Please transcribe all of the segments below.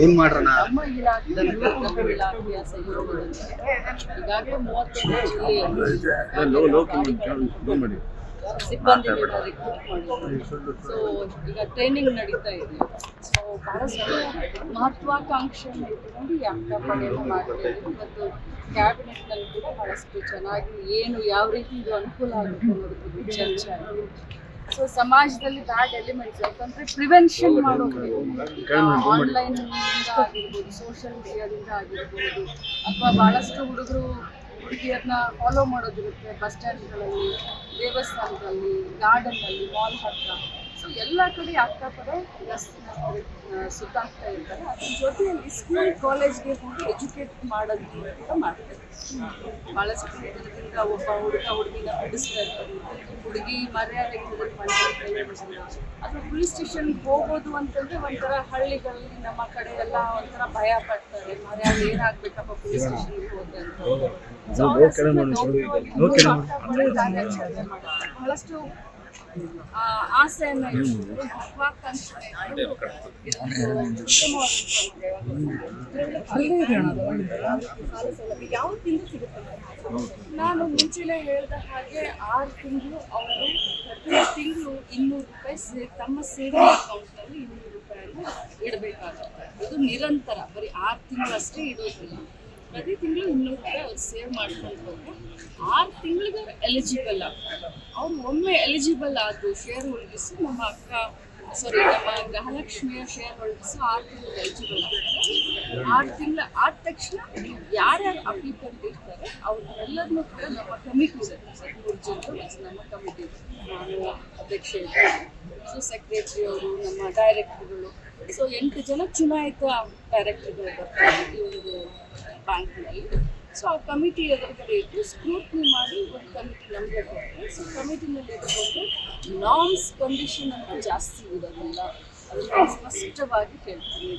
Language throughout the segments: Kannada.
ಏನ್ ಮಾಡ್ರಣ ನಮ್ಮ ಇಲಾಖೆ ಇಲಾಖೆಯ ಸಹಯೋಗದೊಂದಿಗೆ ಈಗಾಗಲೇ 31 ಸಿಬ್ಬಂದಿಗಳನ್ನ ರಿಕ್ರೂಟ್ ಮಾಡಿದ್ರು. ಸೊ ಈಗ ಟ್ರೈನಿಂಗ್ ನಡೀತಾ ಇದೆ. ಸೊ ಬಹಳಷ್ಟು ಮಹತ್ವಾಕಾಂಕ್ಷೆಯನ್ನು ಇಟ್ಟುಕೊಂಡು ಈ ಅಕ್ಕಪಡೆಯನ್ನು ಮಾಡ್ತಾ ಇದ್ದೀವಿ. ಮತ್ತು ಕ್ಯಾಬಿನೆಟ್ನಲ್ಲಿ ಕೂಡ ಬಹಳಷ್ಟು ಚೆನ್ನಾಗಿ ಯಾವ ರೀತಿ ಇದು ಅನುಕೂಲ ಆಗುತ್ತೆ ಅನ್ನೋದ್ರ ಬಗ್ಗೆ ಚರ್ಚೆ ಆಗಿದೆ. ಸೊ ಸಮಾಜದಲ್ಲಿ ಬ್ಯಾಡ್ ಎಲಿಮೆಂಟ್ಸ್ ಯಾಕಂದ್ರೆ ಪ್ರಿವೆನ್ಷನ್ ಮಾಡೋದು ಆನ್ಲೈನ್ ಆಗಿರ್ಬೋದು, ಸೋಷಿಯಲ್ ಮೀಡಿಯಾದಿಂದ ಆಗಿರ್ಬೋದು, ಅಥವಾ ಬಹಳಷ್ಟು ಹುಡುಗರು ಹುಡುಗಿಯರನ್ನ ಫಾಲೋ ಮಾಡೋದಿರುತ್ತೆ ಬಸ್ ಸ್ಟ್ಯಾಂಡ್ಗಳಲ್ಲಿ, ದೇವಸ್ಥಾನದಲ್ಲಿ, ಗಾರ್ಡನ್ನಲ್ಲಿ, ಮಾಲ್ ಹತ್ರ. ಸೊ ಎಲ್ಲ ಕಡೆ ಅಕ್ಕಪಡೆ ಸುತ್ತಾಗ್ತಾ ಇರ್ತಾರೆ. ಅದ್ರ ಜೊತೆಯಲ್ಲಿ ಸ್ಕೂಲ್ ಕಾಲೇಜ್ಗೆ ಹೋಗಿ ಎಜುಕೇಟ್ ಮಾಡೋದನ್ನ ಕೂಡ ಮಾಡ್ತಾರೆ. ಭಾಳಷ್ಟು ದಿನದಿಂದ ಒಬ್ಬ ಹುಡುಗಿನ ಬಿಡಿಸ್ತಾ ಇರ್ತಾರೆ. ಹುಡುಗಿ ಮರ್ಯಾದೆ ಅಥವಾ ಪೊಲೀಸ್ ಸ್ಟೇಷನ್ಗೆ ಹೋಗೋದು ಅಂತಂದ್ರೆ ಒಂಥರ ಹಳ್ಳಿಗಳಲ್ಲಿ ನಮ್ಮ ಕಡೆ ಎಲ್ಲ ಒಂಥರ ಭಯ ಪಡ್ತಾರೆ. ಮರ್ಯಾದೆ ಏನಾಗ್ಬೇಕಪ್ಪ ಪೊಲೀಸ್ ಸ್ಟೇಷನ್ಗೆ ಹೋದ್ರೆ ಅಂತ. ಬಹಳಷ್ಟು ಆಸೆಯನ್ನು ನಾನು ಮುಂಚೆನೆ ಹೇಳಿದ ಹಾಗೆ 6 ತಿಂಗಳು ಅವರು ಪ್ರತಿ ತಿಂಗಳು 200 ರೂಪಾಯಿ ತಮ್ಮ ಸೇವಿಂಗ್ ಅಕೌಂಟ್ನಲ್ಲಿ 200 ರೂಪಾಯಿಯನ್ನು ಇಡಬೇಕಾಗುತ್ತೆ. ಇದು ನಿರಂತರ, ಬರೀ 6 ತಿಂಗಳಷ್ಟೇ ಇಡೋದಿಲ್ಲ. ಪ್ರತಿ ತಿಂಗಳು 200 ರೂಪಾಯಿ ಅವ್ರು ಸೇವ್ ಮಾಡ್ಕೊಂಡು ಹೋದ್ರೆ 6 ತಿಂಗಳಿಗೆ ಎಲಿಜಿಬಲ್ ಆಗ್ತಾರೆ. ಅವ್ರು ಒಮ್ಮೆ ಎಲಿಜಿಬಲ್ ಆದ್ರು ಶೇರ್ ಹೋಲ್ಡರ್ಸ್, ನಮ್ಮ ಗೃಹಲಕ್ಷ್ಮಿಯ ಶೇರ್ ಹೋಲ್ಡರ್ಸ್ 6 ತಿಂಗಳು ಎಲಿಜಿಬಲ್ ಆಗ್ತಾರೆ. 6 ತಿಂಗಳು ಆದ ತಕ್ಷಣ ಯಾರ್ಯಾರು ಅಪ್ಲಿಕೆಂಟ್ ಇರ್ತಾರೆ ಅವ್ರನ್ನೆಲ್ಲರನ್ನೂ ಕೂಡ ನಮ್ಮ ಕಮಿಟಿ ಇರುತ್ತೆ. 3 ಜನರು ನಮ್ಮ ಕಮಿಟಿ, ನಾನು ಅಧ್ಯಕ್ಷೆ ಇರ್ತಾರೆ, ಸೊ ಸೆಕ್ರೆಟರಿ ಅವರು, ನಮ್ಮ ಡೈರೆಕ್ಟರ್ಗಳು. ಸೊ 8 ಜನ ಚುನಾಯಿತ ಡೈರೆಕ್ಟರ್ಗಳು ಬರ್ತಾರೆ ಈ ಒಂದು ಬ್ಯಾಂಕ್ನಲ್ಲಿ. ಸೊ ಆ ಕಮಿಟಿ ಎದುರುಗಡೆ ಇಟ್ಟು ಸ್ಕ್ರೂಟ್ನಿ ಮಾಡಿ ಒಂದು ಕಮಿಟಿ ನಮಗೆ ಕೊಡ್ತಾರೆ. ಸೊ ಕಮಿಟಿನಲ್ಲಿ ಇಟ್ಕೊಂಡು ನಾರ್ಮ್ಸ್ ಕಂಡೀಷನ್ ಅಂತ ಜಾಸ್ತಿ ಇರೋದಿಲ್ಲ, ಅದನ್ನು ಸ್ಪಷ್ಟವಾಗಿ ಹೇಳ್ತೀನಿ.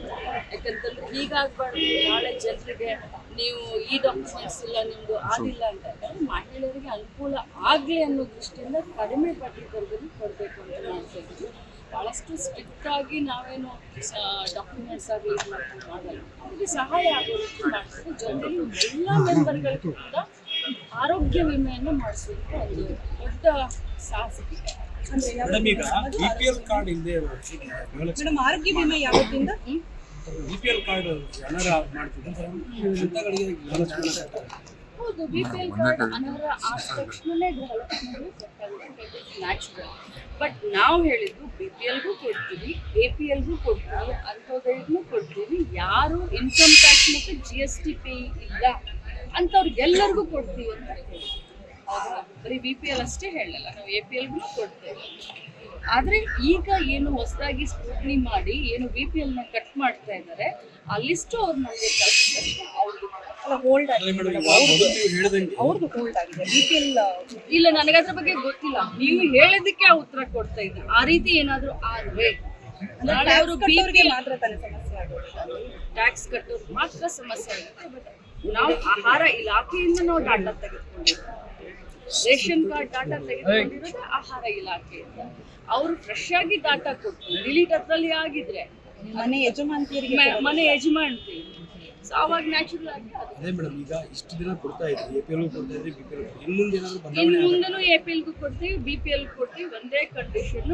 ಯಾಕಂತಂದ್ರೆ ಹೀಗಾಗಬಾರ್ದು, ನಾಳೆ ಜನರಿಗೆ ನೀವು ಈ ಡಾಕ್ಯುಮೆಂಟ್ಸ್ ಇಲ್ಲ, ನಿಮ್ಮದು ಆಗಿಲ್ಲ ಅಂತಂದರೆ ಮಹಿಳೆಯರಿಗೆ ಅನುಕೂಲ ಆಗಲಿ ಅನ್ನೋ ದೃಷ್ಟಿಯಿಂದ ಕಡಿಮೆ ಬಡ್ಡಿ ದರದಲ್ಲಿ ಕೊಡಬೇಕು ಅಂತ ಮಾಡ್ತಾ ಇದ್ದೀವಿ. ಭಾಳಷ್ಟು ಸ್ಟ್ರಿಕ್ಟ್ ಆಗಿ ನಾವೇನು ಡಾಕ್ಯುಮೆಂಟ್ಸ್ ಆಗಲಿ ಮಾಡಲ್ಲ, ಅವರಿಗೆ ಸಹಾಯ ಆಗೋ ರೀತಿ ಮಾಡ್ತೀವಿ. ಜೊತೆಗೆ ಎಲ್ಲ ಮೆಂಬರ್ಗಳಿಗೂ ಕೂಡ ಆರೋಗ್ಯ ವಿಮೆಯನ್ನು ಮಾಡಿಸೋದಕ್ಕೆ ಒಂದು ದೊಡ್ಡ ಸಾಹಸಿಕೆ. ಆರೋಗ್ಯ ವಿಮೆ ಯಾವತ್ತಿಂದ BPL ಕಾರ್ಡ್ ಹೌದು, BPL ಕಾರ್ಡ್ ಅನರ್ಹ ಆದ ತಕ್ಷಣವೇ ಗೃಹಲಕ್ಷ್ಮಿಗೆ ನ್ಯಾಚುರಲ್. ಬಟ್ ನಾವು ಹೇಳಿದ್ದು BPLಗೂ ಕೊಡ್ತೀವಿ, APLಗೂ ಕೊಡ್ತೀವಿ, ಅಂತ್ಯೋದಯಕ್ಕೂ ಕೊಡ್ತೀವಿ. ಯಾರು ಇನ್ಕಮ್ ಟ್ಯಾಕ್ಸ್ ಮತ್ತು GST ಪೇ ಇಲ್ಲ ಅಂಥವ್ರಿಗೆಲ್ಲರಿಗೂ ಕೊಡ್ತೀವಿ ಅಂತ ಹೇಳಿ. ಬರೀ BPL ಅಷ್ಟೇ ಹೇಳಲ್ಲ, ನಾವು APLಗೂ ಕೊಡ್ತೇವೆ. ಆದರೆ ಈಗ ಏನು ಹೊಸದಾಗಿ ಸ್ಕ್ರೂಟ್ನಿ ಮಾಡಿ ಏನು BPLನ ಕಟ್ ಮಾಡ್ತಾ ಇದ್ದಾರೆ, ಆ ಲಿಸ್ಟು ಅವ್ರು ನಮಗೆ ಹೋಲ್ಡ್ ಆಗಿದೆ. BPL ಇಲ್ಲ, ನನಗದ್ರ ಬಗ್ಗೆ ಗೊತ್ತಿಲ್ಲ. ನೀವು ಹೇಳಿದಕ್ಕೆ ಆ ಉತ್ತರ ಕೊಡ್ತಾ ಇದ್ದೀನಿ. ಆ ರೀತಿ ಏನಾದರೂ ಆದರೆ ನಾಳೆ ಅವರು ಮಾತ್ರ ಸಮಸ್ಯೆ ಆಗುತ್ತೆ, ಟ್ಯಾಕ್ಸ್ ಕಟ್ಟೋರು ಮಾತ್ರ ಸಮಸ್ಯೆ ಆಗುತ್ತೆ. ಬಟ್ ನಾವು ಆಹಾರ ಇಲಾಖೆಯಿಂದ ನಾವು ಡಾಟಾ ತೆಗೆದುಕೊಂಡಿರೋದು, ರೇಷನ್ ಕಾರ್ಡ್ ಡಾಟಾ ತೆಗೆದುಕೊಂಡಿರೋದು ಆಹಾರ ಇಲಾಖೆಯಿಂದ. ಅವರು ಫ್ರೆಶ್ ಆಗಿ ಡಾಟಾ ಕೊಟ್ಟು ಡಿಲೀಟ್ ಅದರಲ್ಲಿ ಆಗಿದ್ರೆ ಮನೆ ಯಜಮಾನ್ತಿ ಸೊ ಅವಾಗ ನ್ಯಾಚುರಲ್ ಆಗಿ ಈಗ ಇಷ್ಟು ದಿನ ಕೊಡ್ತಾ ಇದ್ರಿ, APL ಕೊಡ್ತಾ ಇದ್ರಿ, BPL ಮುಂದೆನೂ APLಗೂ ಕೊಡ್ತೀವಿ, BPL ಕೊಡ್ತೀವಿ. ಒಂದೇ ಕಂಡೀಷನ್,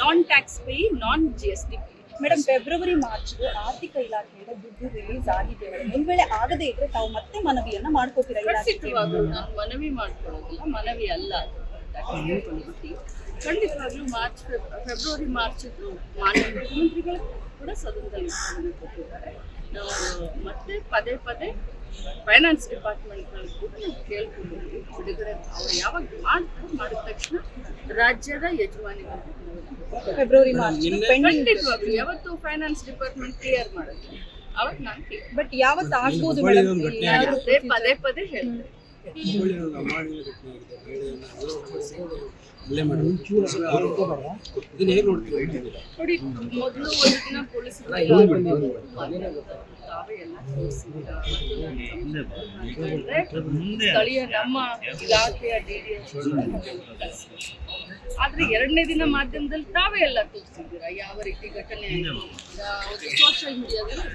ನಾನ್ ಟ್ಯಾಕ್ಸ್ ಪೇ, ನಾನ್ GST pay. Madam, February March ಆರ್ಥಿಕ ಇಲಾಖೆಯಿಂದ ದುಡ್ಡು ರಿಲೀಸ್ ಆಗಿದೆ. ಒಂದ್ ವೇಳೆ ಆಗದೇ ಇದ್ರೆ ತಾವು ಮತ್ತೆ ಮನವಿಯನ್ನ ಮಾಡ್ಕೋತೀರಾ? ಖಂಡಿತವಾಗ್ಲೂ ನಾನು ಮನವಿ ಮಾಡ್ಕೊಳ್ಳೋದಿಲ್ಲ, ಮನವಿ ಅಲ್ಲ, ಖಂಡಿತವಾಗ್ಲೂ ಫೆಬ್ರವರಿ ಮಾರ್ಚ್ ಮಾನ್ಯ ಮುಖ್ಯಮಂತ್ರಿಗಳು ಕೂಡ ಸದನದಲ್ಲಿ ಕೊಟ್ಟಿದ್ದಾರೆ. ನಾವು ಮತ್ತೆ ಪದೇ ಫೈನಾನ್ಸ್ ಡಿಪಾರ್ಟ್ಮೆಂಟ್ಗಳು ಕೂಡ ನಾವು ಕೇಳ್ಕೊಂಡಿದ್ದೀವಿ. ಬಿಡುಗಡೆ ಅವ್ರು ಯಾವಾಗ ಮಾಡಿದ ತಕ್ಷಣ ರಾಜ್ಯದ ಯಜಮಾನಿಗಳು ಫೆಬ್ರವರಿ ಮಾರ್ಚ್ ಖಂಡಿತವಾಗ್ಲೂ ಯಾವತ್ತು ಫೈನಾನ್ಸ್ ಡಿಪಾರ್ಟ್ಮೆಂಟ್ ಕ್ಲಿಯರ್ ಮಾಡುತ್ತೆ ಅವತ್ತು ನಾನು ಬಟ್ ಯಾವತ್ತು ಆಗ್ಬೋದು ಪದೇ ಹೇಳ್ತೇವೆ. ಅಲ್ಲೇ ಮಾಡಿ ಇದನ್ನ ಹೇಗೆ ನೋಡ್ತೀವಿ? ನೋಡಿ, ಮೊದಲು ಒಂದು ದಿನ ಪೊಲೀಸರು ತಾವೇ ಎಲ್ಲ ತೋರಿಸಿದ್ದೀರಾ. ಸ್ಥಳೀಯ ನಮ್ಮ ಇಲಾಖೆಯ DDS ಆದ್ರೆ ಎರಡನೇ ದಿನ ಮಾಧ್ಯಮದಲ್ಲಿ ತಾವೇ ಎಲ್ಲ ತೋರಿಸಿದ್ದೀರಾ ಯಾವ ರೀತಿ ಘಟನೆ ಸೋಷಿಯಲ್ ಮೀಡಿಯಾದಲ್ಲಿ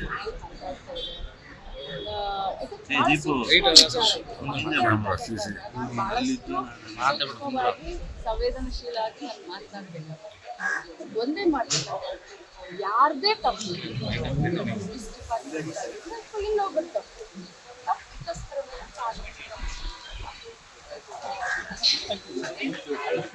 ಸಂವೇದನಶೀಲ ಆಗಿ ನಾನು ಮಾತನಾಡ್ಬೇಕು. ಒಂದೇ ಮಾತು, ಯಾರದೇ ತಪ್ಪು